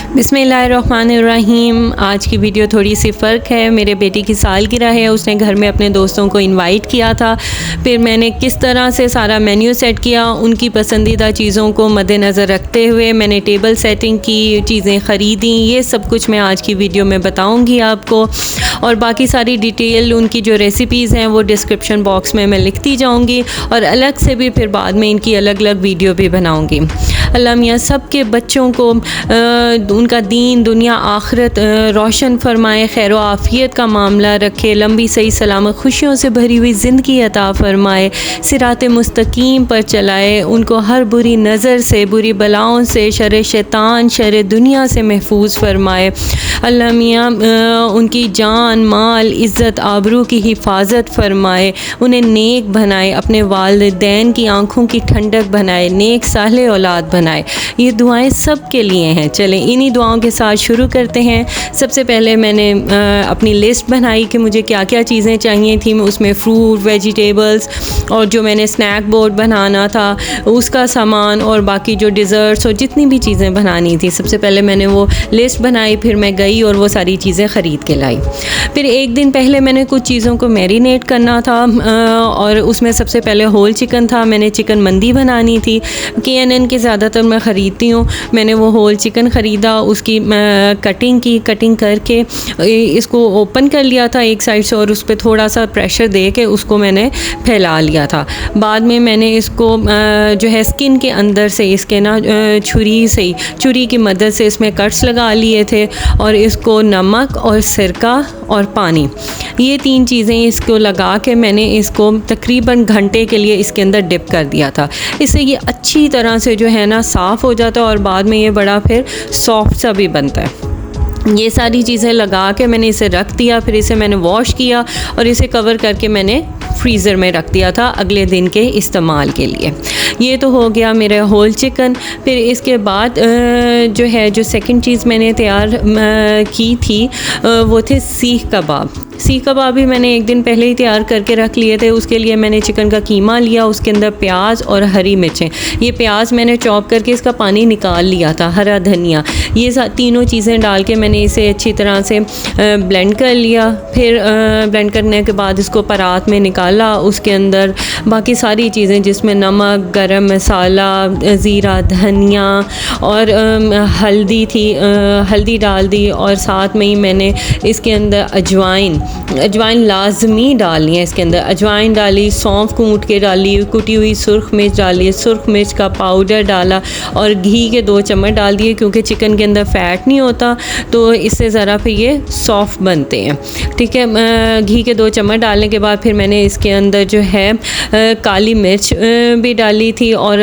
बिस्मिल्लाहिर्रहमानिर्रहीम। आज की वीडियो थोड़ी सी फ़र्क है। मेरे बेटी की सालगिरह है, उसने घर में अपने दोस्तों को इनवाइट किया था। फिर मैंने किस तरह से सारा मेन्यू सेट किया, उनकी पसंदीदा चीज़ों को मद्देनज़र रखते हुए मैंने टेबल सेटिंग की, चीज़ें ख़रीदी, ये सब कुछ मैं आज की वीडियो में बताऊँगी आपको। और बाकी सारी डिटेल उनकी जो रेसिपीज़ हैं वो डिस्क्रिप्शन बॉक्स में मैं लिखती जाऊँगी, और अलग से भी फिर बाद में इनकी अलग अलग वीडियो भी बनाऊँगी। अल्लाह मियाँ सब के बच्चों को उनका दीन दुनिया आखिरत रोशन फरमाए, खैर आफ़ियत का मामला रखे, लंबी सही सलामत खुशियों से भरी हुई ज़िंदगी अता फ़रमाए, सिरात मुस्तकीम पर चलाए, उनको हर बुरी नज़र से, बुरी बलाओं से, शर शैतान, शर दुनिया से महफूज फरमाए। अल्लाह मियाँ उनकी जान माल इज़्ज़त आबरू की हिफाजत फरमाए, उन्हें नेक बनाए, अपने वालिदैन की आँखों की ठंडक बनाए, नेक साले औलाद बनाए। ये दुआएं सब के लिए हैं। चलें इन्हीं दुआओं के साथ शुरू करते हैं। सबसे पहले मैंने अपनी लिस्ट बनाई कि मुझे क्या क्या चीज़ें चाहिए थी। उसमें फ्रूट, वेजिटेबल्स और जो मैंने स्नैक बोर्ड बनाना था उसका सामान, और बाकी जो डिज़र्ट्स और जितनी भी चीज़ें बनानी थी, सबसे पहले मैंने वो लिस्ट बनाई। फिर मैं गई और वो सारी चीज़ें ख़रीद के लाई। फिर एक दिन पहले मैंने कुछ चीज़ों को मैरिनेट करना था, और उसमें सबसे पहले होल चिकन था। मैंने चिकन मंदी बनानी थी। KNN के ज़्यादातर मैं ख़रीदती हूँ। मैंने वो होल चिकन ख़रीदा, उसकी कटिंग करके इसको ओपन कर लिया था एक साइड से, और उस पर थोड़ा सा प्रेशर दे के उसको मैंने फैला लिया था। बाद में मैंने इसको जो है स्किन के अंदर से इसके ना छुरी की मदद से इसमें कट्स लगा लिए थे, और इसको नमक और सिरका और पानी, ये 3 चीज़ें इसको लगा के मैंने इसको तकरीबन घंटे के लिए इसके अंदर डिप कर दिया था। इससे ये अच्छी तरह से जो है ना साफ़ हो जाता है, और बाद में ये बड़ा फिर सॉफ्ट सा भी बनता है। ये सारी चीज़ें लगा के मैंने इसे रख दिया। फिर इसे मैंने वॉश किया और इसे कवर करके मैंने फ्रीज़र में रख दिया था अगले दिन के इस्तेमाल के लिए। ये तो हो गया मेरा होल चिकन। फिर इसके बाद जो सेकंड चीज़ मैंने तैयार की थी वो थे सीख कबाब। सीख कबाब भी मैंने एक दिन पहले ही तैयार करके रख लिए थे। उसके लिए मैंने चिकन का कीमा लिया, उसके अंदर प्याज और हरी मिर्चें, ये प्याज मैंने चॉप करके इसका पानी निकाल लिया था, हरा धनिया, ये तीनों चीज़ें डाल के मैंने इसे अच्छी तरह से ब्लेंड कर लिया। फिर ब्लेंड करने के बाद इसको परात में निकाला, उसके अंदर बाकी सारी चीज़ें जिसमें नमक, गरम मसाला, ज़ीरा, धनिया और हल्दी थी, हल्दी डाल दी, और साथ में ही मैंने इसके अंदर अजवाइन लाजमी डालनी है। इसके अंदर अजवाइन डाली, सौंफ कूट के डाली, कुटी हुई सुर्ख मिर्च डाली, सुर्ख मिर्च का पाउडर डाला, और घी के 2 चम्मच डाल दिए, क्योंकि चिकन के अंदर फ़ैट नहीं होता तो इससे ज़रा फिर ये सॉफ्ट बनते हैं। ठीक है, घी के 2 चम्मच डालने के बाद फिर मैंने इसके अंदर जो है काली मिर्च भी डाली थी, और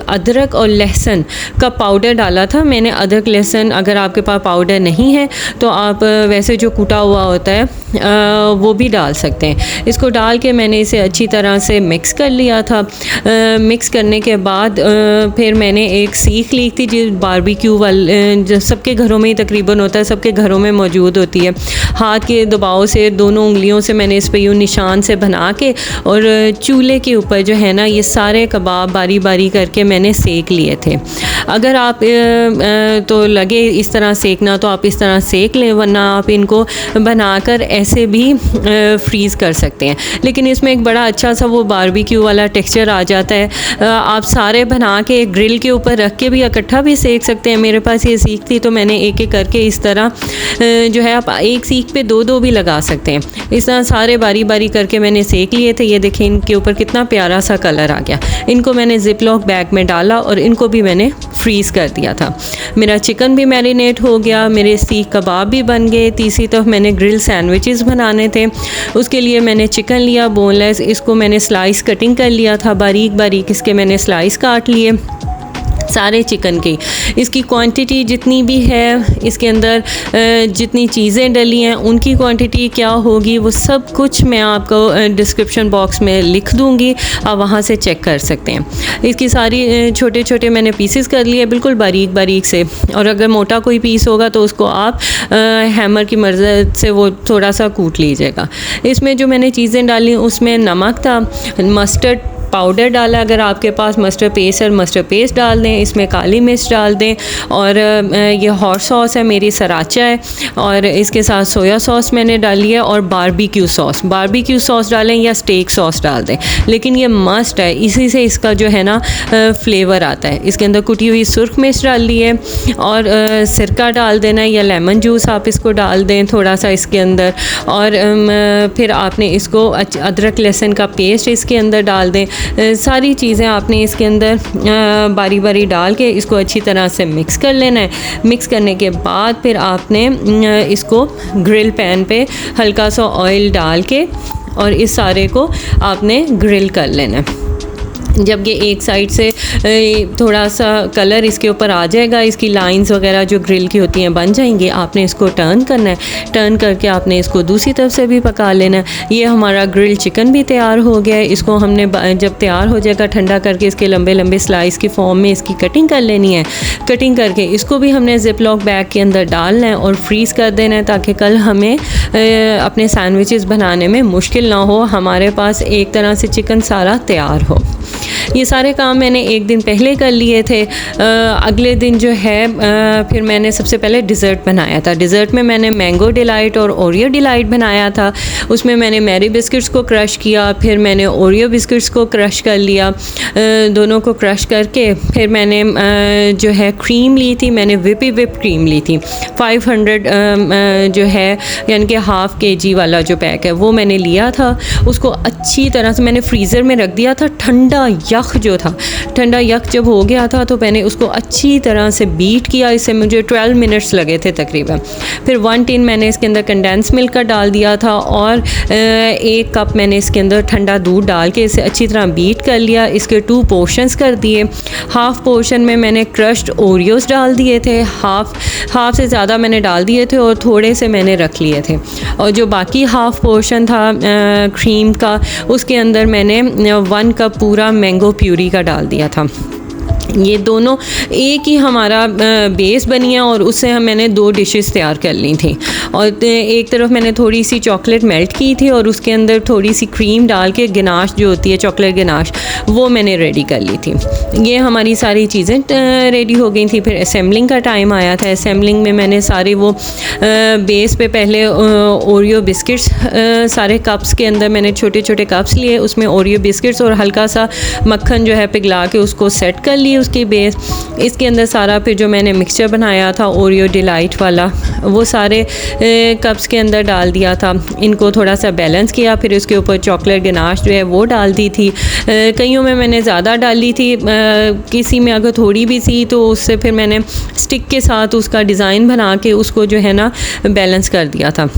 अदरक और लहसुन का पाउडर डाला था मैंने। अदरक लहसुन अगर आपके पास पाउडर नहीं है तो आप वैसे जो कूटा हुआ होता है वो भी डाल सकते हैं। इसको डाल के मैंने इसे अच्छी तरह से मिक्स कर लिया था। मिक्स करने के बाद फिर मैंने एक सीख ली थी, जो बारबेक्यू वाले सबके घरों में ही तकरीबन होता है, सबके घरों में मौजूद होती है। हाथ के दबाव से दोनों उंगलियों से मैंने इस पर यूँ निशान से बना के, और चूल्हे के ऊपर जो है ना ये सारे कबाब बारी बारी करके मैंने सेक लिए थे। अगर आप तो लगे इस तरह सेकना तो आप इस तरह सेक लें, वरना आप इनको बनाकर ऐसे भी फ्रीज़ कर सकते हैं। लेकिन इसमें एक बड़ा अच्छा सा वो बारबेक्यू वाला टेक्सचर आ जाता है। आप सारे बना के ग्रिल के ऊपर रख के भी इकट्ठा भी सेक सकते हैं। मेरे पास ये सीख थी तो मैंने एक एक करके इस तरह जो है आप एक सीख पे 2-2 भी लगा सकते हैं। इस तरह सारे बारी बारी करके मैंने सेक लिए थे। ये देखें इनके ऊपर कितना प्यारा सा कलर आ गया। इनको मैंने ज़िप-लॉक बैग में डाला और इनको भी मैंने फ्रीज़ कर दिया था। मेरा चिकन भी मैरिनेट हो गया, मेरे सीख कबाब भी बन गए। तीसरी तरफ मैंने ग्रिल सैंडविचेस बनाने थे। उसके लिए मैंने चिकन लिया बोनलेस, इसको मैंने स्लाइस कटिंग कर लिया था, बारीक बारीक इसके मैंने स्लाइस काट लिए सारे चिकन की। इसकी क्वांटिटी जितनी भी है, इसके अंदर जितनी चीज़ें डली हैं उनकी क्वांटिटी क्या होगी, वो सब कुछ मैं आपको डिस्क्रिप्शन बॉक्स में लिख दूँगी, आप वहाँ से चेक कर सकते हैं। इसकी सारी छोटे छोटे मैंने पीसेस कर लिए बिल्कुल बारीक बारीक से, और अगर मोटा कोई पीस होगा तो उसको आप हैमर की मदद से वो थोड़ा सा कूट लीजिएगा। इसमें जो मैंने चीज़ें डाली उसमें नमक था, मस्टर्ड पाउडर डाला, अगर आपके पास मस्टर्ड पेस्ट है मस्टर्ड पेस्ट डाल दें, इसमें काली मिर्च डाल दें, और ये हॉट सॉस है मेरी सराचा है, और इसके साथ सोया सॉस मैंने डाली है, और बारबेक्यू सॉस डालें या स्टेक सॉस डाल दें, लेकिन ये मस्ट है, इसी से इसका जो है ना फ्लेवर आता है। इसके अंदर कुटी हुई सुर्ख मिर्च डाल ली है, और सिरका डाल देना है या लेमन जूस आप इसको डाल दें थोड़ा सा इसके अंदर, और फिर आपने इसको अदरक लहसुन का पेस्ट इसके अंदर डाल दें। सारी चीज़ें आपने इसके अंदर बारी बारी डाल के इसको अच्छी तरह से मिक्स कर लेना है। मिक्स करने के बाद फिर आपने इसको ग्रिल पैन पे हल्का सा ऑयल डाल के और इस सारे को आपने ग्रिल कर लेना है। जब ये एक साइड से थोड़ा सा कलर इसके ऊपर आ जाएगा, इसकी लाइंस वगैरह जो ग्रिल की होती हैं बन जाएंगी, आपने इसको टर्न करना है। टर्न करके आपने इसको दूसरी तरफ से भी पका लेना है। ये हमारा ग्रिल चिकन भी तैयार हो गया है। इसको हमने जब तैयार हो जाएगा ठंडा करके इसके लंबे लंबे स्लाइस की फॉर्म में इसकी कटिंग कर लेनी है। कटिंग करके इसको भी हमने जिपलॉक बैग के अंदर डालना है और फ्रीज़ कर देना है, ताकि कल हमें अपने सैंडविचेस बनाने में मुश्किल ना हो। हमारे पास एक तरह से चिकन सारा तैयार हो। ये सारे काम मैंने एक दिन पहले कर लिए थे। अगले दिन जो है फिर मैंने सबसे पहले डिज़र्ट बनाया था। डिज़र्ट में मैंने मैंगो डिलाइट और ओरियो डिलाइट बनाया था। उसमें मैंने मैरी बिस्किट्स को क्रश किया, फिर मैंने ओरियो बिस्किट्स को क्रश कर लिया। दोनों को क्रश करके फिर मैंने जो है क्रीम ली थी, मैंने विप क्रीम ली थी 500 जो है यानी कि हाफ़ kg वाला जो पैक है वो मैंने लिया था। उसको अच्छी तरह से मैंने फ्रीज़र में रख दिया था। ठंडा यख जो था, ठंडा यख जब हो गया था तो मैंने उसको अच्छी तरह से बीट किया। इससे मुझे 12 मिनट्स लगे थे तकरीबन। फिर 1 टिन मैंने इसके अंदर कंडेंस मिल्क का डाल दिया था, और 1 कप मैंने इसके अंदर ठंडा दूध डाल के इसे अच्छी तरह बीट कर लिया। इसके 2 पोर्शंस कर दिए। हाफ़ पोर्शन में मैंने क्रश्ड ओरियोज़ डाल दिए थे, हाफ़ से ज़्यादा मैंने डाल दिए थे और थोड़े से मैंने रख लिए थे। और जो बाकी हाफ़ पोर्शन था क्रीम का, उसके अंदर मैंने 1 कप पूरा मैंगो प्यूरी का डाल दिया था। ये दोनों एक ही हमारा बेस बनी है, और उससे मैंने 2 डिशेस तैयार कर ली थी। और एक तरफ मैंने थोड़ी सी चॉकलेट मेल्ट की थी और उसके अंदर थोड़ी सी क्रीम डाल के गनाश जो होती है चॉकलेट गनाश, वो मैंने रेडी कर ली थी। ये हमारी सारी चीज़ें रेडी हो गई थी। फिर असेंबलिंग का टाइम आया था। असेंबलिंग में मैंने सारे वो बेस पे पहले ओरियो बिस्किट्स सारे कप्स के अंदर मैंने छोटे छोटे कप्स लिए, उसमें ओरियो बिस्किट्स और हल्का सा मक्खन जो है पिघला के उसको सेट कर लिए उसकी बेस। इसके अंदर सारा फिर जो मैंने मिक्सचर बनाया था ओरियो डिलाइट वाला, वो सारे कप्स के अंदर डाल दिया था। इनको थोड़ा सा बैलेंस किया, फिर उसके ऊपर चॉकलेट गनाश जो है वो डाल दी थी। कईयों में मैंने ज़्यादा डाली थी, किसी में अगर थोड़ी भी थी तो उससे फिर मैंने स्टिक के साथ उसका डिज़ाइन बना के उसको जो है ना बैलेंस कर दिया था।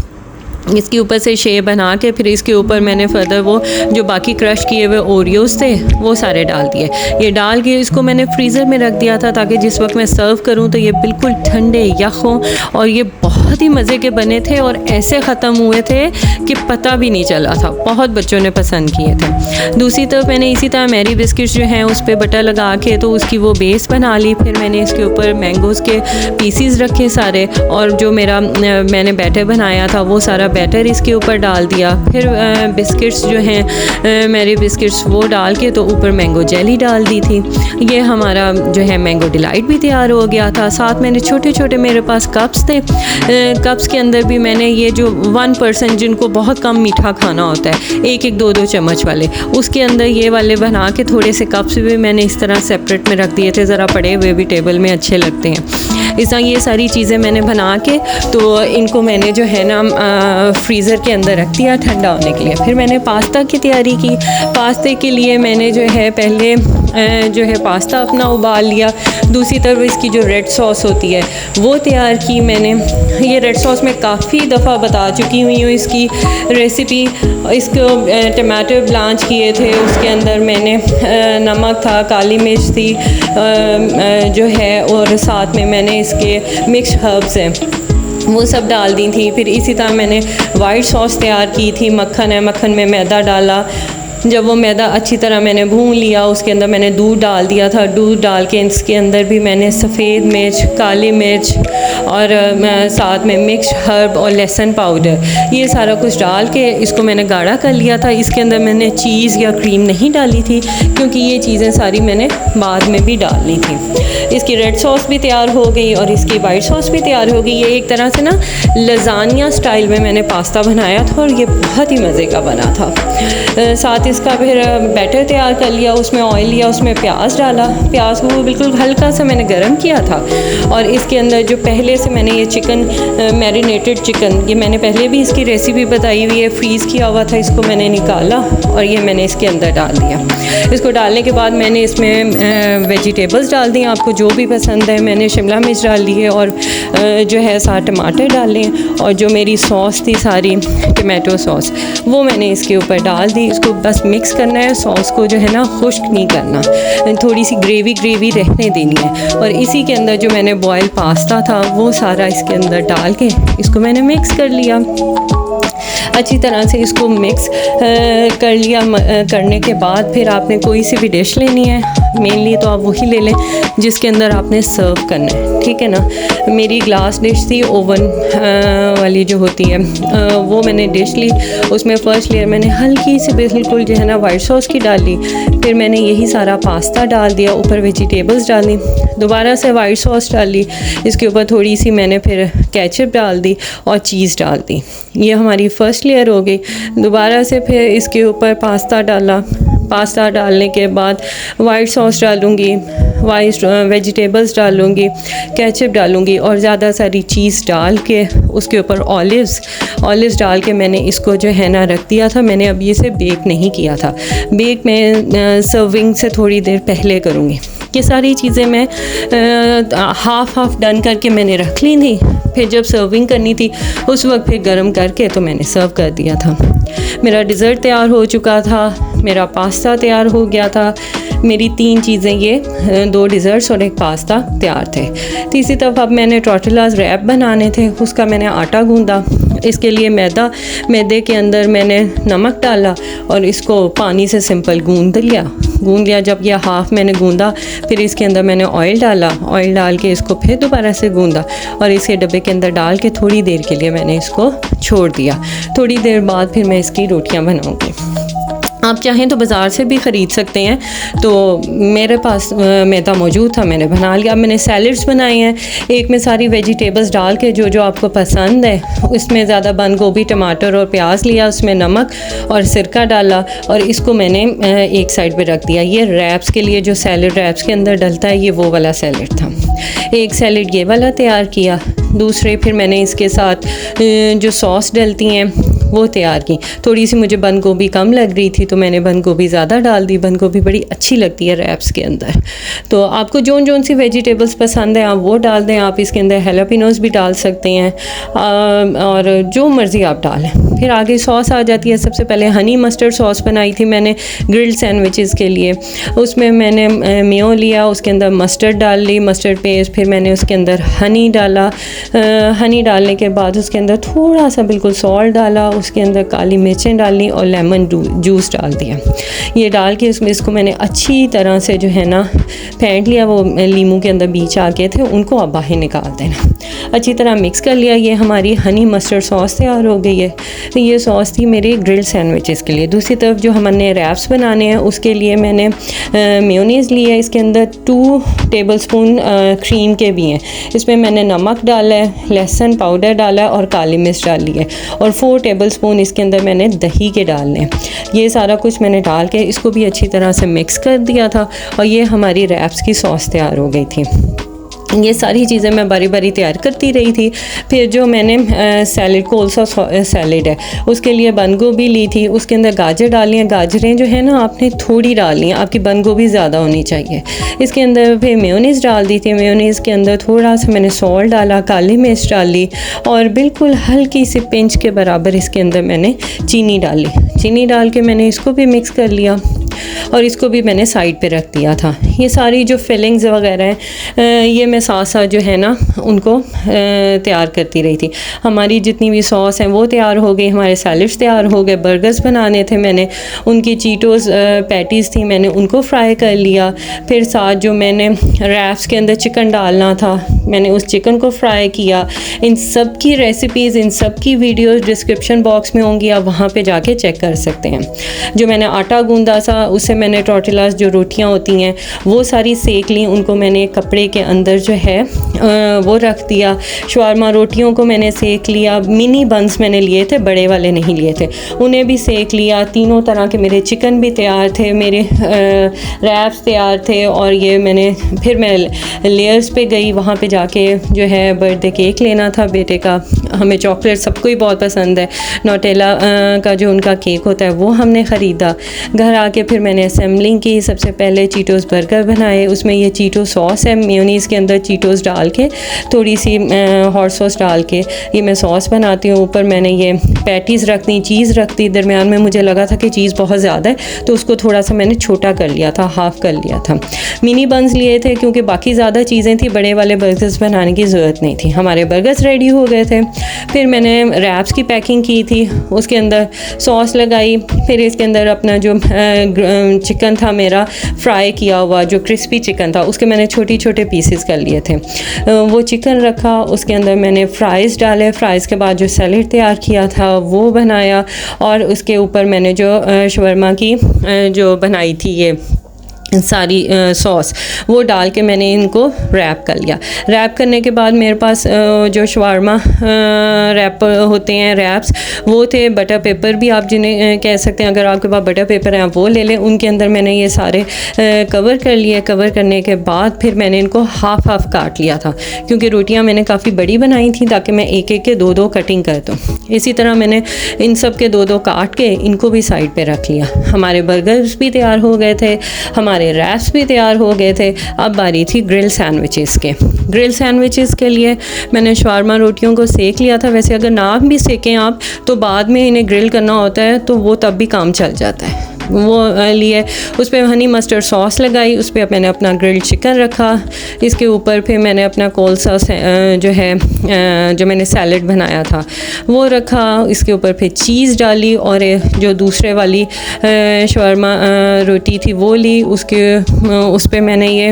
इसके ऊपर से शेप बना के फिर इसके ऊपर मैंने फर्दर वो जो बाकी क्रश किए हुए ओरियोज़ थे वो सारे डाल दिए। ये डाल के इसको मैंने फ्रीज़र में रख दिया था, ताकि जिस वक्त मैं सर्व करूं तो ये बिल्कुल ठंडे यख हों। और ये बहुत ही मज़े के बने थे और ऐसे ख़त्म हुए थे कि पता भी नहीं चला था। बहुत बच्चों ने पसंद किए थे। दूसरी तरफ मैंने इसी तरह मैरी बिस्किट्स जो हैं उस पर बटर लगा के तो उसकी वो बेस बना ली। फिर मैंने इसके ऊपर मैंगोज़ के पीसीज रखे सारे, और जो मेरा मैंने बैटर बनाया था वो सारा बैटर इसके ऊपर डाल दिया। फिर बिस्किट्स जो हैं मैरी बिस्किट्स वो डाल के तो ऊपर मैंगो जेली डाल दी थी। ये हमारा जो है मैंगो डिलाइट भी तैयार हो गया था। साथ मैंने छोटे छोटे मेरे पास कप्स थे, कप्स के अंदर भी मैंने ये जो 1% जिनको बहुत कम मीठा खाना होता है, 1-1, 2-2 चम्मच वाले, उसके अंदर ये वाले बना के थोड़े से कप्स भी मैंने इस तरह सेपरेट में रख दिए थे। ज़रा पड़े हुए भी टेबल में अच्छे लगते हैं। इस तरह ये सारी चीज़ें मैंने बना के तो इनको मैंने जो है ना फ्रीज़र के अंदर रख दिया ठंडा होने के लिए। फिर मैंने पास्ता की तैयारी की। पास्ते के लिए मैंने जो है पहले जो है पास्ता अपना उबाल लिया। दूसरी तरफ इसकी जो रेड सॉस होती है वो तैयार की मैंने। ये रेड सॉस मैं काफ़ी दफ़ा बता चुकी हुई हूँ इसकी रेसिपी। इसको टमाटर ब्लांच किए थे, उसके अंदर मैंने नमक था, काली मिर्च थी जो है, और साथ में मैंने इसके मिक्स हर्ब्स हैं वो सब डाल दी थी। फिर इसी तरह मैंने वाइट सॉस तैयार की थी। मक्खन है, मक्खन में मैदा डाला, जब वो मैदा अच्छी तरह मैंने भून लिया, उसके अंदर मैंने दूध डाल दिया था। दूध डाल के इसके अंदर भी मैंने सफ़ेद मिर्च, काली मिर्च और साथ में मिक्स हर्ब और लहसुन पाउडर, ये सारा कुछ डाल के इसको मैंने गाढ़ा कर लिया था। इसके अंदर मैंने चीज़ या क्रीम नहीं डाली थी, क्योंकि ये चीज़ें सारी मैंने बाद में भी डालनी थी। इसकी रेड सॉस भी तैयार हो गई और इसकी वाइट सॉस भी तैयार हो गई। ये एक तरह से ना लजानिया स्टाइल में मैंने पास्ता बनाया था और ये बहुत ही मज़े का बना था। साथ इसका फिर बैटर तैयार कर लिया, उसमें ऑयल लिया, उसमें प्याज डाला। प्याज को बिल्कुल हल्का सा मैंने गरम किया था और इसके अंदर जो पहले से मैंने ये चिकन मैरिनेटेड चिकन, ये मैंने पहले भी इसकी रेसिपी बताई हुई है, फ्रीज़ किया हुआ था, इसको मैंने निकाला और ये मैंने इसके अंदर डाल दिया। इसको डालने के बाद मैंने इसमें वेजिटेबल्स डाल दी, आपको जो भी पसंद है। मैंने शिमला मिर्च डाल दी है और जो है साथ टमाटर डाले और जो मेरी सॉस थी सारी टमाटो सॉस, वो मैंने इसके ऊपर डाल दी। इसको बस मिक्स करना है, सॉस को जो है ना खुश्क नहीं करना, थोड़ी सी ग्रेवी ग्रेवी रहने देनी है। और इसी के अंदर जो मैंने बॉयल पास्ता था वो सारा इसके अंदर डाल के इसको मैंने मिक्स कर लिया। अच्छी तरह से इसको मिक्स कर लिया। करने के बाद फिर आपने कोई सी भी डिश लेनी है, मेनली तो आप वही ले लें जिसके अंदर आपने सर्व करना है, ठीक है ना। मेरी ग्लास डिश थी, ओवन वाली जो होती है, वो मैंने डिश ली। उसमें फ़र्स्ट लेयर मैंने हल्की सी बिल्कुल जो है ना वाइट सॉस की डाली, फिर मैंने यही सारा पास्ता डाल दिया, ऊपर वेजिटेबल्स डाली, दोबारा से वाइट सॉस डाली, इसके ऊपर थोड़ी सी मैंने फिर केचप डाल दी और चीज़ डाल दी। ये हमारी फ़र्स्ट लेयर हो गई। दोबारा से फिर इसके ऊपर पास्ता डाला। पास्ता डालने के बाद वाइट सॉस डालूँगी, वाइट वेजिटेबल्स डालूँगी, केचप डालूँगी और ज़्यादा सारी चीज़ डाल के उसके ऊपर ऑलिव्स डाल के मैंने इसको जो है ना रख दिया था। मैंने अभी इसे बेक नहीं किया था, बेक मैं सर्विंग से थोड़ी देर पहले करूँगी। ये सारी चीज़ें मैं हाफ़ डन करके मैंने रख ली थी। फिर जब सर्विंग करनी थी उस वक्त फिर गर्म करके तो मैंने सर्व कर दिया था। मेरा डिज़र्ट तैयार हो चुका था, मेरा पास्ता तैयार हो गया था। मेरी 3 चीज़ें, ये 2 डिज़र्ट्स और एक पास्ता तैयार थे। तीसरी तरफ अब मैंने टॉर्टिलाज़ रैप बनाने थे, उसका मैंने आटा गूंदा। इसके लिए मैदे के अंदर मैंने नमक डाला और इसको पानी से सिंपल गूंद लिया। जब यह हाफ़ मैंने गूंदा, फिर इसके अंदर मैंने ऑयल डाल के इसको फिर दोबारा से गूंदा और इसके डब्बे के अंदर डाल के थोड़ी देर के लिए मैंने इसको छोड़ दिया। थोड़ी देर बाद फिर मैं इसकी रोटियां बनाऊंगी। आप चाहें तो बाज़ार से भी ख़रीद सकते हैं, तो मेरे पास मैदा मौजूद था, मैंने बना लिया। अब मैंने सैलड्स बनाए हैं, एक में सारी वेजिटेबल्स डाल के जो आपको पसंद है, उसमें ज़्यादा बंद गोभी, टमाटर और प्याज लिया, उसमें नमक और सिरका डाला और इसको मैंने एक साइड पे रख दिया। ये रैप्स के लिए जो सैलड रैप्स के अंदर डलता है, ये वो वाला सैलड था। एक सैलड ये वाला तैयार किया, दूसरे फिर मैंने इसके साथ जो सॉस डलती हैं वो तैयार की। थोड़ी सी मुझे बंद गोभी कम लग रही थी तो मैंने बंद गोभी ज़्यादा डाल दी। बंद गोभी बड़ी अच्छी लगती है रैप्स के अंदर। तो आपको जोन सी वेजिटेबल्स पसंद है आप वो डाल दें। आप इसके अंदर हैलापिनोस भी डाल सकते हैं और जो मर्ज़ी आप डालें। फिर आगे सॉस आ जाती है। सबसे पहले हनी मस्टर्ड सॉस बनाई थी मैंने ग्रिल्ड सैंडविचेस के लिए। उसमें मैंने मेयो लिया, उसके अंदर मस्टर्ड डाल ली, मस्टर्ड पेस्ट, फिर मैंने उसके अंदर हनी डाला। हनी डालने के बाद उसके अंदर थोड़ा सा बिल्कुल सॉल्ट डाला, उसके अंदर काली मिर्चें डाली और लेमन जूस डाल दिया। ये डाल के उसमें इसको मैंने अच्छी तरह से जो है ना फेंट लिया। वो लीमू के अंदर बीज आ गए थे, उनको आप बाहर निकाल देना। अच्छी तरह मिक्स कर लिया। ये हमारी हनी मस्टर्ड सॉस तैयार हो गई है। तो ये सॉस थी मेरे ग्रिल्ड सैंडविचेस के लिए। दूसरी तरफ जो हमने रैप्स बनाने हैं उसके लिए मैंने मेयोनीज़ लिया। इसके अंदर 2 टेबलस्पून क्रीम के भी हैं। इसमें मैंने नमक डाला है, लहसुन पाउडर डाला है और काली मिर्च डाली है और 4 टेबलस्पून इसके अंदर मैंने दही के डालने हैं। ये सारा कुछ मैंने डाल के इसको भी अच्छी तरह से मिक्स कर दिया था और ये हमारी रैप्स की सॉस तैयार हो गई थी। ये सारी चीज़ें मैं बारी बारी तैयार करती रही थी। फिर जो मैंने सैलड कोलसा सैलड है उसके लिए बंद गोभी ली थी, उसके अंदर गाजर डाली हैं। गाजरें जो है ना आपने थोड़ी डालनी है, आपकी बंद गोभी ज़्यादा होनी चाहिए। इसके अंदर फिर मेयोनीज़ डाल दी थी। मेयोनीज़ के अंदर थोड़ा सा मैंने सॉल्ट डाला, काली मिर्च डाली और बिल्कुल हल्की सी पिंच के बराबर इसके अंदर मैंने चीनी डाली। चीनी डाल के मैंने इसको भी मिक्स कर लिया और इसको भी मैंने साइड पे रख दिया था। ये सारी जो फिलिंग्स वगैरह हैं ये मैं साथ साथ जो है ना उनको तैयार करती रही थी। हमारी जितनी भी सॉस हैं वो तैयार हो गई, हमारे सैलड्स तैयार हो गए, बर्गर्स बनाने थे मैंने, उनकी चीटोस पैटीज़ थी मैंने उनको फ्राई कर लिया। फिर साथ जो मैंने रैप्स के अंदर चिकन डालना था मैंने उस चिकन को फ्राई किया। इन सब की रेसिपीज़, इन सब की वीडियोज़ डिस्क्रिप्शन बॉक्स में होंगी, आप वहाँ पर जाके चेक कर सकते हैं। जो मैंने आटा गूंदा था उससे मैंने टॉर्टिलास जो रोटियां होती हैं वो सारी सेक ली, उनको मैंने कपड़े के अंदर जो है वो रख दिया। शवारमा रोटियों को मैंने सेक लिया, मिनी बंस मैंने लिए थे, बड़े वाले नहीं लिए थे, उन्हें भी सेक लिया। तीनों तरह के मेरे चिकन भी तैयार थे, मेरे रैप्स तैयार थे। और ये मैंने फिर मैं लेयर्स पे गई, वहाँ पे जाके जो है बर्थडे केक लेना था बेटे का। हमें चॉकलेट सबको ही बहुत पसंद है, नोटेला का जो उनका केक होता है वो हमने ख़रीदा। घर आके फिर मैंने असेंबलिंग की। सबसे पहले चीटोस बर्गर बनाए, उसमें ये चीटो सॉस है, मेयोनीज़ के अंदर चीटोस डाल के थोड़ी सी हॉट सॉस डाल के ये मैं सॉस बनाती हूँ। ऊपर मैंने ये पैटीज़ रख दी, चीज़ रख दी। दरमियान में मुझे लगा था कि चीज़ बहुत ज़्यादा है तो उसको थोड़ा सा मैंने छोटा कर लिया था, हाफ़ कर लिया था। मिनी बंस लिए थे क्योंकि बाकी ज़्यादा चीज़ें थी, बड़े वाले बर्गर्स बनाने की ज़रूरत नहीं थी। हमारे बर्गर्स रेडी हो गए थे। फिर मैंने रैप्स की पैकिंग की थी, उसके अंदर सॉस लगाई। फिर इसके अंदर अपना जो चिकन था मेरा फ्राई किया हुआ, जो क्रिस्पी चिकन था, उसके मैंने छोटे छोटे पीसेस कर लिए थे। वो चिकन रखा, उसके अंदर मैंने फ्राइज़ डाले। फ्राइज़ के बाद जो सैलेड तैयार किया था वो बनाया और उसके ऊपर मैंने जो शवरमा की जो बनाई थी ये सारी सॉस वो डाल के मैंने इनको रैप कर लिया। रैप करने के बाद मेरे पास जो शवारमा रैप होते हैं, रैप्स, वो थे। बटर पेपर भी आप जिन्हें कह सकते हैं, अगर आपके पास बटर पेपर है आप वो ले लें। उनके अंदर मैंने ये सारे कवर कर लिए। कवर करने के बाद फिर मैंने इनको हाफ़ काट लिया था क्योंकि रोटियां मैंने काफ़ी बड़ी बनाई थी ताकि मैं एक एक के दो कटिंग कर दूँ। इसी तरह मैंने इन सब के दो काट के इनको भी साइड पे रख लिया। हमारे बर्गर्स भी तैयार हो गए थे, हमारे रैप्स भी तैयार हो गए थे। अब बारी थी ग्रिल सैंडविचेस के। ग्रिल सैंडविचेस के लिए मैंने शवारमा रोटियों को सेक लिया था। वैसे अगर ना भी सेकें आप तो बाद में इन्हें ग्रिल करना होता है तो वो तब भी काम चल जाता है। वो लिए उस पर हनी मस्टर्ड सॉस लगाई, उस पर मैंने अपना ग्रिल्ड चिकन रखा। इसके ऊपर फिर मैंने अपना कोलसा जो है जो मैंने सैलड बनाया था वो रखा। इसके ऊपर फिर चीज़ डाली और जो दूसरे वाली शवारमा रोटी थी वो ली। उस पर मैंने ये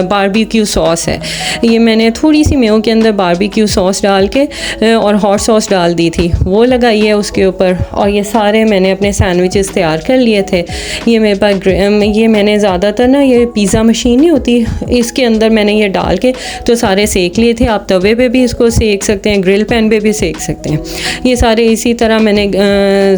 बारबेक्यू सॉस है, ये मैंने थोड़ी सी मेयो के अंदर बारबेक्यू सॉस डाल के और हॉट सॉस डाल दी थी, वो लगाई है उसके ऊपर। और ये सारे मैंने अपने सैंडविचेस तैयार कर लिए थे। ये मेरे पास ये मैंने ज़्यादातर ना ये पिज़्ज़ा मशीन नहीं होती, इसके अंदर मैंने ये डाल के तो सारे सेक लिए थे। आप तवे पे भी इसको सेक सकते हैं, ग्रिल पैन पे भी सेक सकते हैं। ये सारे इसी तरह मैंने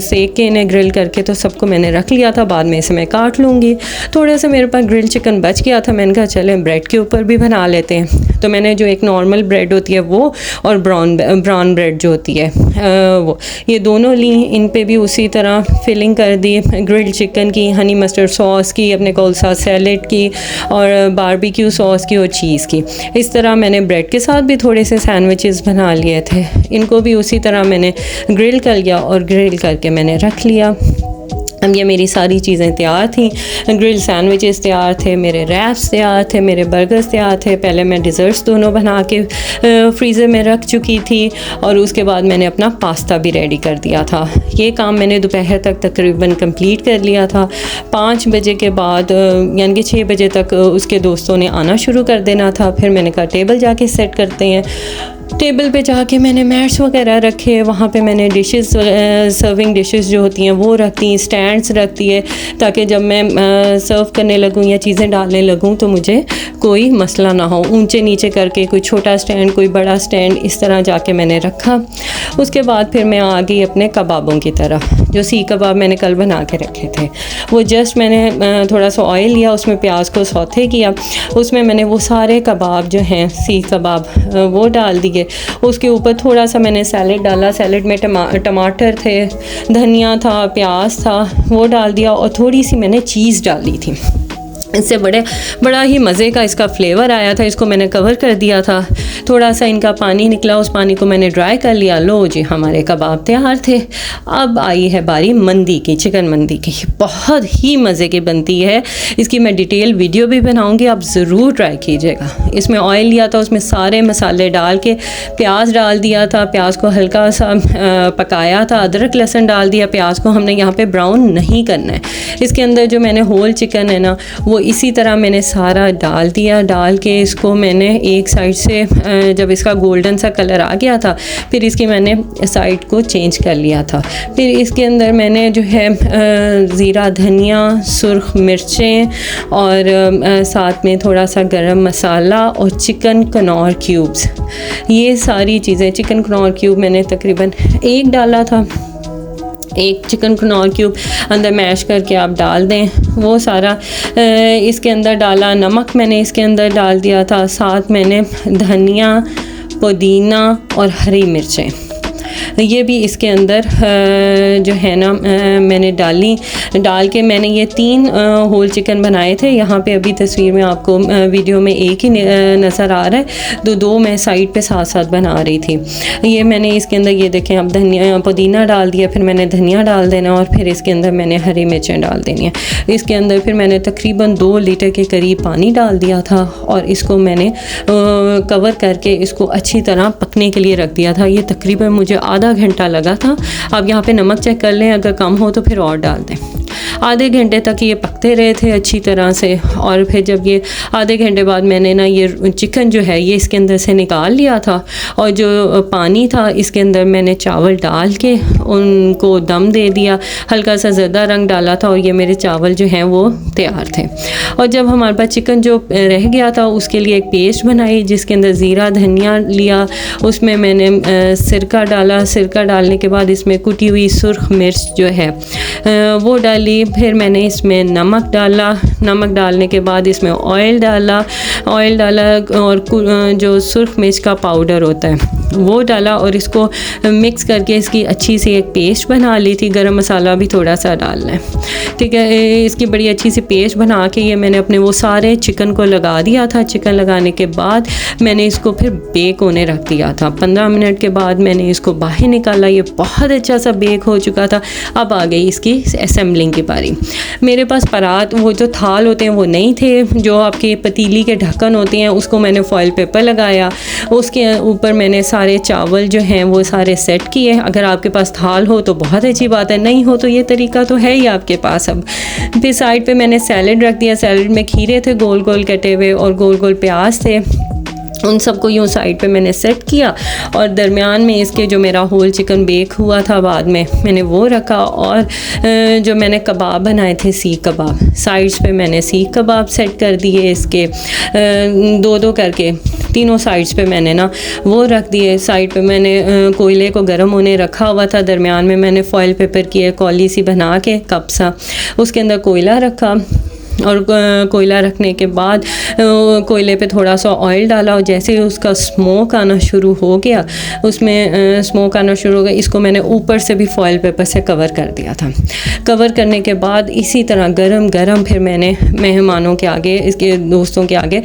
सेक के इन्हें ग्रिल करके तो सबको मैंने रख लिया था। बाद में इसे मैं काट लूँगी। थोड़ा सा मेरे पास ग्रिल चिकन बच गया था, मैंने कहा चलें ब्रेड के ऊपर भी बना लेते हैं। तो मैंने जो एक नॉर्मल ब्रेड होती है वो और ब्राउन ब्रेड जो होती है वो, ये दोनों ली। इन पे भी उसी तरह फिलिंग कर दी, ग्रिल्ड चिकन की, हनी मस्टर्ड सॉस की, अपने कोलसा सैलेड की और बारबेक्यू सॉस की और चीज़ की। इस तरह मैंने ब्रेड के साथ भी थोड़े से सैंडविचेस बना लिए थे। इनको भी उसी तरह मैंने ग्रिल कर लिया और ग्रिल करके मैंने रख लिया। अब ये मेरी सारी चीज़ें तैयार थी। ग्रिल सैंडविचेस तैयार थे, मेरे रैप्स तैयार थे, मेरे बर्गर्स तैयार थे। पहले मैं डिज़र्ट्स दोनों बना के फ्रीज़र में रख चुकी थी और उसके बाद मैंने अपना पास्ता भी रेडी कर दिया था। ये काम मैंने दोपहर तक तकरीबन कंप्लीट कर लिया था। 5 बजे के बाद यानी कि 6 बजे तक उसके दोस्तों ने आना शुरू कर देना था। फिर मैंने कहा टेबल जाके सेट करते हैं। टेबल पे जाके मैंने मैट्स वगैरह रखे, वहाँ पे मैंने डिशेस, सर्विंग डिशेस जो होती हैं वो रखती, स्टैंड्स रखती है ताकि जब मैं सर्व करने लगूँ या चीज़ें डालने लगूँ तो मुझे कोई मसला ना हो। ऊंचे नीचे करके कोई छोटा स्टैंड, कोई बड़ा स्टैंड, इस तरह जाके मैंने रखा। उसके बाद फिर मैं आ गई अपने कबाबों की तरफ। जो सीख कबाब मैंने कल बना के रखे थे वो जस्ट मैंने थोड़ा सा ऑयल लिया, उसमें प्याज को सौते किया, उसमें मैंने वो सारे कबाब जो हैं सीख कबाब वो डाल दिए। उसके ऊपर थोड़ा सा मैंने सैलेड डाला, सैलेड में टमाटर थे, धनिया था, प्याज था, वो डाल दिया और थोड़ी सी मैंने चीज़ डाली थी। इससे बड़ा ही मज़े का इसका फ्लेवर आया था। इसको मैंने कवर कर दिया था, थोड़ा सा इनका पानी निकला, उस पानी को मैंने ड्राई कर लिया। लो जी, हमारे कबाब तैयार थे। अब आई है बारी मंदी की, चिकन मंदी की। बहुत ही मज़े की बनती है, इसकी मैं डिटेल वीडियो भी बनाऊंगी, आप ज़रूर ट्राई कीजिएगा। इसमें ऑयल लिया था, उसमें सारे मसाले डाल के प्याज डाल दिया था, प्याज को हल्का सा पकाया था, अदरक लहसुन डाल दिया। प्याज को हमने यहाँ पे ब्राउन नहीं करना है। इसके अंदर जो मैंने होल चिकन है ना, वो इसी तरह मैंने सारा डाल दिया। डाल के इसको मैंने एक साइड से जब इसका गोल्डन सा कलर आ गया था, फिर इसकी मैंने साइड को चेंज कर लिया था। फिर इसके अंदर मैंने जो है ज़ीरा, धनिया, सुर्ख मिर्चें और साथ में थोड़ा सा गरम मसाला और चिकन कनौर क्यूब्स, ये सारी चीज़ें, चिकन कनौर क्यूब मैंने तकरीबन 1 डाला था। 1 चिकन कनौर क्यूब अंदर मैश करके आप डाल दें, वो सारा इसके अंदर डाला। नमक मैंने इसके अंदर डाल दिया था, साथ मैंने धनिया, पुदीना और हरी मिर्चें, ये भी इसके अंदर जो है ना मैंने डाल के मैंने ये 3 होल चिकन बनाए थे। यहाँ पे अभी तस्वीर में आपको वीडियो में एक ही नज़र आ रहा है, 2 मैं साइड पे साथ साथ बना रही थी। ये मैंने इसके अंदर, ये देखें, अब धनिया, पुदीना डाल दिया, फिर मैंने धनिया डाल देना और फिर इसके अंदर मैंने हरी मिर्चें डाल देनी है। इसके अंदर फिर मैंने तकरीबन 2 लीटर के करीब पानी डाल दिया था और इसको मैंने कवर करके इसको अच्छी तरह पकने के लिए रख दिया था। ये तकरीबन मुझे आधा घंटा लगा था। आप यहाँ पे नमक चेक कर लें, अगर कम हो तो फिर और डाल दें। आधे घंटे तक ये पकते रहे थे अच्छी तरह से। और फिर जब ये आधे घंटे बाद मैंने ना ये चिकन जो है ये इसके अंदर से निकाल लिया था और जो पानी था इसके अंदर मैंने चावल डाल के उनको दम दे दिया। हल्का सा ज़र्दा रंग डाला था और ये मेरे चावल जो हैं वो तैयार थे। और जब हमारे पास चिकन जो रह गया था उसके लिए एक पेस्ट बनाई जिसके अंदर ज़ीरा, धनिया लिया, उसमें मैंने सिरका डाला। सिरका डालने के बाद इसमें कुटी हुई सुर्ख मिर्च जो है वो डाली। फिर मैंने इसमें नमक डाला। नमक डालने के बाद इसमें ऑयल डाला और जो सुर्ख मिर्च का पाउडर होता है वो डाला और इसको मिक्स करके इसकी अच्छी सी एक पेस्ट बना ली थी। गरम मसाला भी थोड़ा सा डालना है, ठीक है। इसकी बड़ी अच्छी सी पेस्ट बना के ये मैंने अपने वो सारे चिकन को लगा दिया था। चिकन लगाने के बाद मैंने इसको फिर बेक होने रख दिया था। 15 मिनट के बाद मैंने इसको बाहर निकाला। ये बहुत अच्छा सा बेक हो चुका था। अब आ गई इसकी असेंबलिंग की बारी। मेरे पास परात, वो जो थाल होते हैं वो नहीं थे, जो आपके पतीली के ढक्कन होते हैं उसको मैंने फॉइल पेपर लगाया। उसके ऊपर मैंने सारे चावल जो हैं वो सारे सेट किए। अगर आपके पास थाल हो तो बहुत अच्छी बात है, नहीं हो तो ये तरीका तो है ही आपके पास। अब फिर साइड पे मैंने सैलड रख दिया। सैलड में खीरे थे गोल गोल कटे हुए और गोल गोल प्याज थे, उन सबको यूँ साइड पे मैंने सेट किया। और दरमियान में इसके जो मेरा होल चिकन बेक हुआ था बाद में मैंने वो रखा। और जो मैंने कबाब बनाए थे सीख कबाब, साइड्स पे मैंने सीख कबाब सेट कर दिए। इसके 2-2 करके तीनों साइड्स पे मैंने ना वो रख दिए। साइड पे मैंने कोयले को गर्म होने रखा हुआ था। दरमियान में मैंने फॉइल पेपर की कौली सी बना के कप सा उसके अंदर कोयला रखा। और कोयला रखने के बाद कोयले पे थोड़ा सा ऑयल डाला और जैसे ही उसका स्मोक आना शुरू हो गया, उसमें स्मोक आना शुरू हो गया, इसको मैंने ऊपर से भी फॉइल पेपर से कवर कर दिया था। कवर करने के बाद इसी तरह गरम गरम फिर मैंने मेहमानों के आगे, इसके दोस्तों के आगे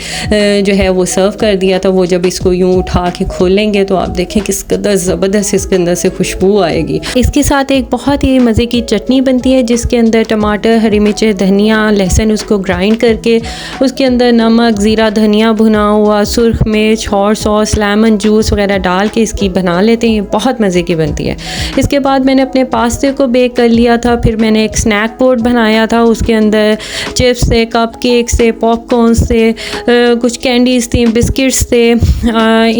जो है वो सर्व कर दिया था। वो जब इसको यूँ उठा के खोलेंगे तो आप देखें किस कदर ज़बरदस्त इसके अंदर से खुशबू आएगी। इसके साथ एक बहुत ही मज़े की चटनी बनती है जिसके अंदर टमाटर, हरी मिर्च, धनिया, लहसुन उसको ग्राइंड करके उसके अंदर नमक, ज़ीरा, धनिया भुना हुआ, सुर्ख मिर्च, हॉट सॉस, लेमन जूस वगैरह डाल के इसकी बना लेते हैं। बहुत मज़े की बनती है। इसके बाद मैंने अपने पास्ते को बेक कर लिया था। फिर मैंने एक स्नैक बोर्ड बनाया था, उसके अंदर चिप्स थे, कप केक थे, पॉपकॉर्न थे, कुछ कैंडीज़ थी, बिस्किट्स थे,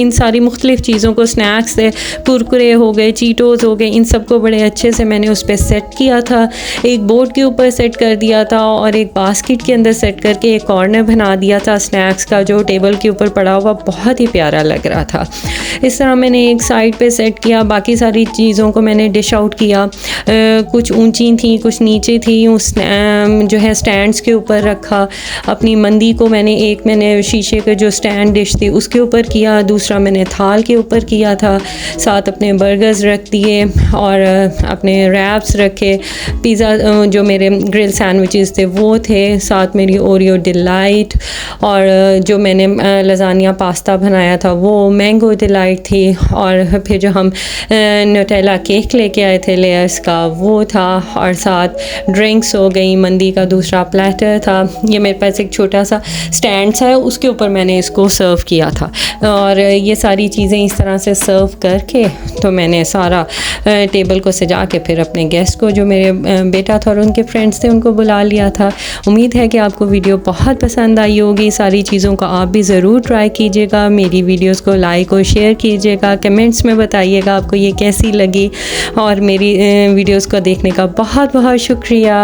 इन सारी मुख्तलिफ़ चीज़ों को, स्नैक्स थे, कुरकुरे हो गए, चीटोज़ हो गए, इन सबको बड़े अच्छे से मैंने उस पर सेट किया था। एक बोर्ड के ऊपर सेट कर दिया था और एक बास्केट के अंदर सेट करके एक कॉर्नर बना दिया था स्नैक्स का, जो टेबल के ऊपर पड़ा हुआ बहुत ही प्यारा लग रहा था। इस तरह मैंने एक साइड पे सेट किया। बाकी सारी चीज़ों को मैंने डिश आउट किया। कुछ ऊंची थी, कुछ नीचे थी, उस जो है स्टैंड्स के ऊपर रखा। अपनी मंदी को मैंने शीशे के जो स्टैंड डिश थी उसके ऊपर किया, दूसरा मैंने थाल के ऊपर किया था। साथ अपने बर्गर्स रख दिए और अपने रैप्स रखे। पिज़्ज़ा जो मेरे ग्रिल सैंडविचेस थे वो थे। साथ मेरी ओरियो डिलाइट, और जो मैंने लजानिया पास्ता बनाया था वो मैंगो डिलाइट थी, और फिर जो हम न्यूटेला केक लेके आए थे लेयर्स का वो था, और साथ ड्रिंक्स हो गई, मंदी का दूसरा प्लेटर था। ये मेरे पास एक छोटा सा स्टैंड है, उसके ऊपर मैंने इसको सर्व किया था। और ये सारी चीज़ें इस तरह से सर्व करके तो मैंने सारा टेबल को सजा के फिर अपने गेस्ट को, जो मेरे बेटा था और उनके फ्रेंड्स थे, उनको बुला लिया था। उम्मीद है कि आपको वीडियो बहुत पसंद आई होगी। सारी चीज़ों को आप भी ज़रूर ट्राई कीजिएगा। मेरी वीडियोस को लाइक और शेयर कीजिएगा। कमेंट्स में बताइएगा आपको ये कैसी लगी, और मेरी वीडियोस को देखने का बहुत बहुत शुक्रिया।